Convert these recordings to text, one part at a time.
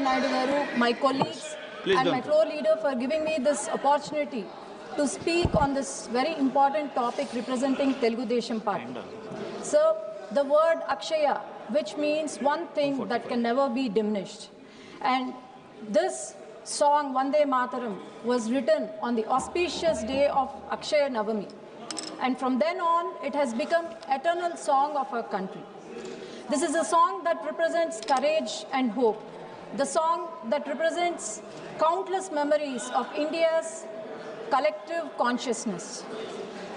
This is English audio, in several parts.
Naidu Garu, my colleagues, and my floor leader for giving me this opportunity to speak on this very important topic representing Telugu Desam Party. So, the word Akshaya, which means one thing that can never be diminished. And this song, Vande Mataram, was written on the auspicious day of Akshaya Navami. And from then on, it has become eternal song of our country. This is a song that represents courage and hope. The song that represents countless memories of India's collective consciousness.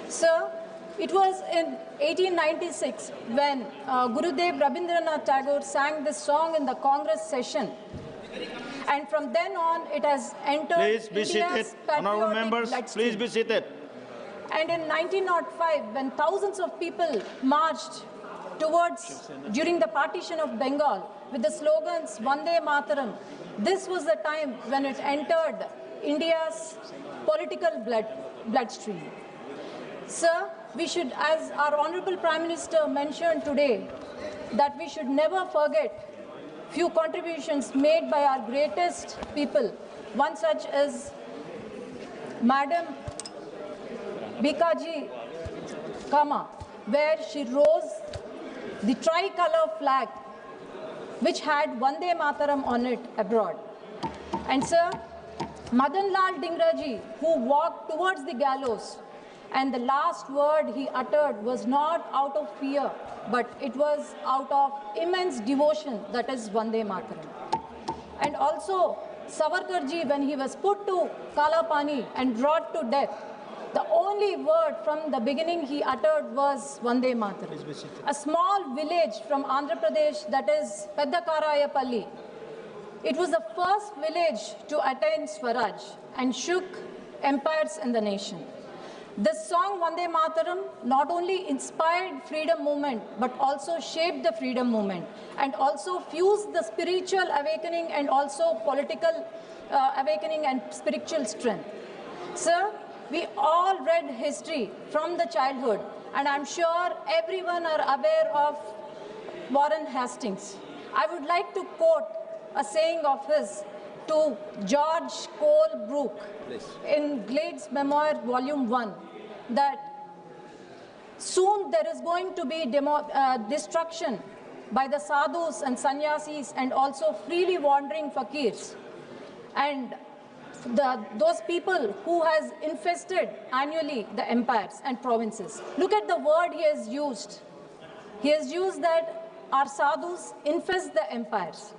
So, it was in 1896 when Gurudev Rabindranath Tagore sang this song in the Congress session. And from then on, it has entered India's Honourable members, please be seated. And in 1905, when thousands of people marched during the partition of Bengal with the slogans Vande Mataram, this was the time when it entered India's political bloodstream. Sir, we should, as our Honourable Prime Minister mentioned today, that we should never forget few contributions made by our greatest people. One such is Madam Bikaji Kama, where she rose the tricolor flag which had Vande Mataram on it abroad. And sir, Madan Lal Dingraji, who walked towards the gallows, and the last word he uttered was not out of fear, but it was out of immense devotion, that is Vande Mataram. And also Savarkarji, when he was put to Kalapani and brought to death, the only word from the beginning he uttered was Vande Mataram. A small village from Andhra Pradesh, that is Peddakarayapalli. It was the first village to attain Swaraj and shook empires in the nation. This song, Vande Mataram, not only inspired freedom movement, but also shaped the freedom movement and also fused the spiritual awakening and also political awakening and spiritual strength. Sir, we all read history from the childhood, and I'm sure everyone are aware of Warren Hastings. I would like to quote a saying of his to George Cole Brooke in Glade's Memoir, Volume 1, that soon there is going to be destruction by the sadhus and sannyasis and also freely wandering fakirs. And those people who has infested annually the empires and provinces. Look at the word he has used. He has used that our sadhus infest the empires.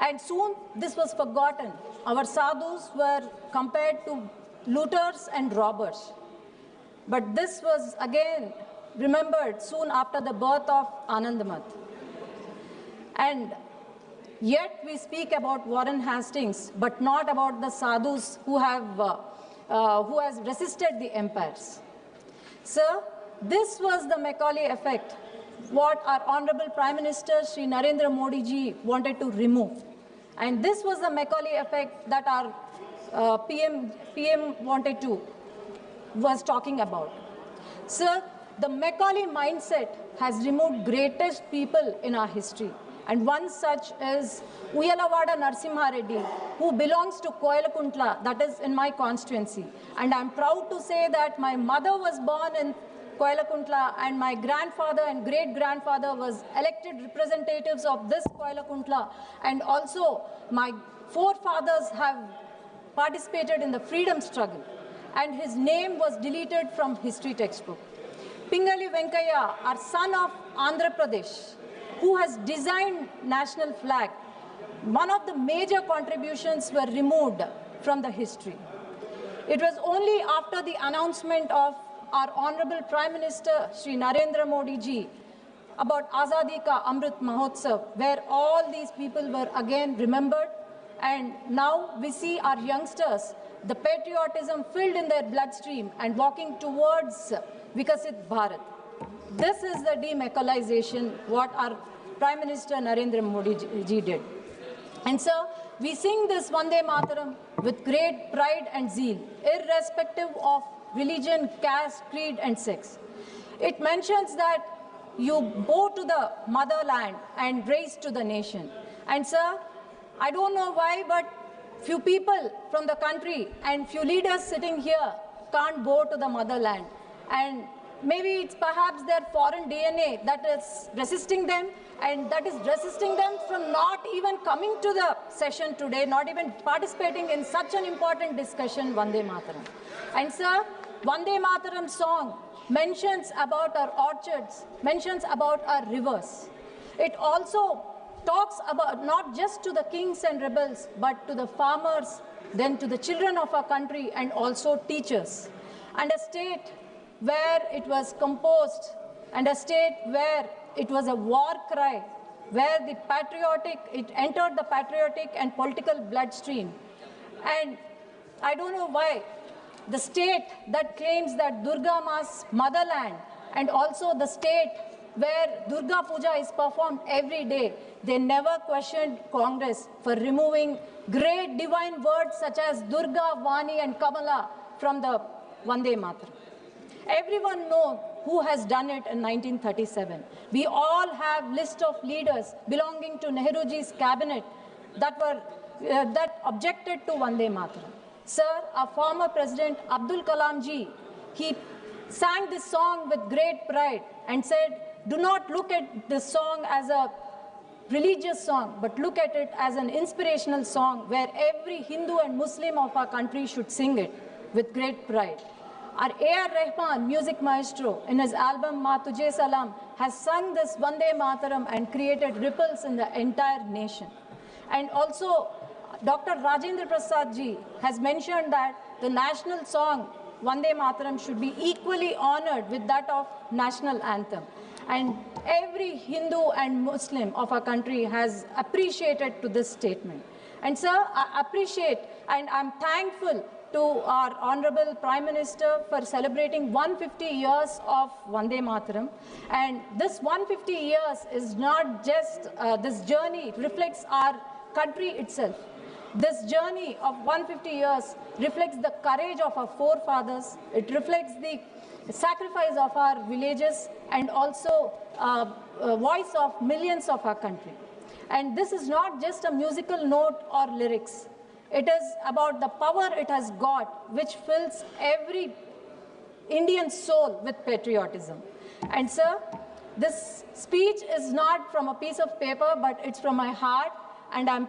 And soon this was forgotten. Our sadhus were compared to looters and robbers. But this was again remembered soon after the birth of Anandamath. And yet we speak about Warren Hastings, but not about the sadhus who has resisted the empires. Sir, this was the Macaulay effect, what our Honorable Prime Minister Shri Narendra Modi ji wanted to remove. And this was the Macaulay effect that our PM was talking about. Sir, the Macaulay mindset has removed greatest people in our history. And one such is Uyalavada Narasimha Reddy, who belongs to Koyalakuntla, that is in my constituency. And I'm proud to say that my mother was born in Koyalakuntla and my grandfather and great-grandfather was elected representatives of this Koyalakuntla. And also my forefathers have participated in the freedom struggle. And his name was deleted from history textbook. Pingali Venkaya, our son of Andhra Pradesh, who has designed national flag, one of the major contributions were removed from the history. It was only after the announcement of our Honorable Prime Minister Shri Narendra Modi ji about Azadi Ka Amrit Mahotsav, where all these people were again remembered, and now we see our youngsters, the patriotism filled in their bloodstream and walking towards Vikasit Bharat. This is the demacalization what our Prime Minister Narendra Modi ji did. And so we sing this Vande Mataram with great pride and zeal, irrespective of religion, caste, creed and sex. It mentions that you bow to the motherland and raise to the nation. And sir, I don't know why, but few people from the country and few leaders sitting here can't go to the motherland. And maybe it's perhaps their foreign DNA that is resisting them, and that is resisting them from not even coming to the session today, not even participating in such an important discussion, Vande Mataram. And sir, Vande Mataram song mentions about our orchards, mentions about our rivers. It also talks about not just to the kings and rebels, but to the farmers, then to the children of our country, and also teachers. And a state where it was composed, and a state where it was a war cry, where the patriotic, it entered the patriotic and political bloodstream. And I don't know why the state that claims that Durga Ma's motherland, and also the state where Durga Puja is performed every day, they never questioned Congress for removing great divine words such as Durga, Vani and Kamala from the Vande Mataram. Everyone knows who has done it in 1937. We all have list of leaders belonging to Nehruji's cabinet that objected to Vande Mataram. Sir, our former President Abdul Kalam ji, he sang this song with great pride and said, do not look at this song as a religious song, but look at it as an inspirational song where every Hindu and Muslim of our country should sing it with great pride. Our A.R. Rahman, music maestro, in his album Ma Tujhe Salam, has sung this Vande Mataram and created ripples in the entire nation. And also, Dr. Rajendra Prasad ji has mentioned that the national song Vande Mataram should be equally honored with that of national anthem. And every Hindu and Muslim of our country has appreciated to this statement. And sir, I appreciate and I'm thankful to our Honorable Prime Minister for celebrating 150 years of Vande Mataram. And this 150 years is not just, this journey reflects our country itself. This journey of 150 years reflects the courage of our forefathers. It reflects the sacrifice of our villages and also voice of millions of our country. And this is not just a musical note or lyrics. It is about the power it has got, which fills every Indian soul with patriotism. And sir, this speech is not from a piece of paper, but it's from my heart, and I'm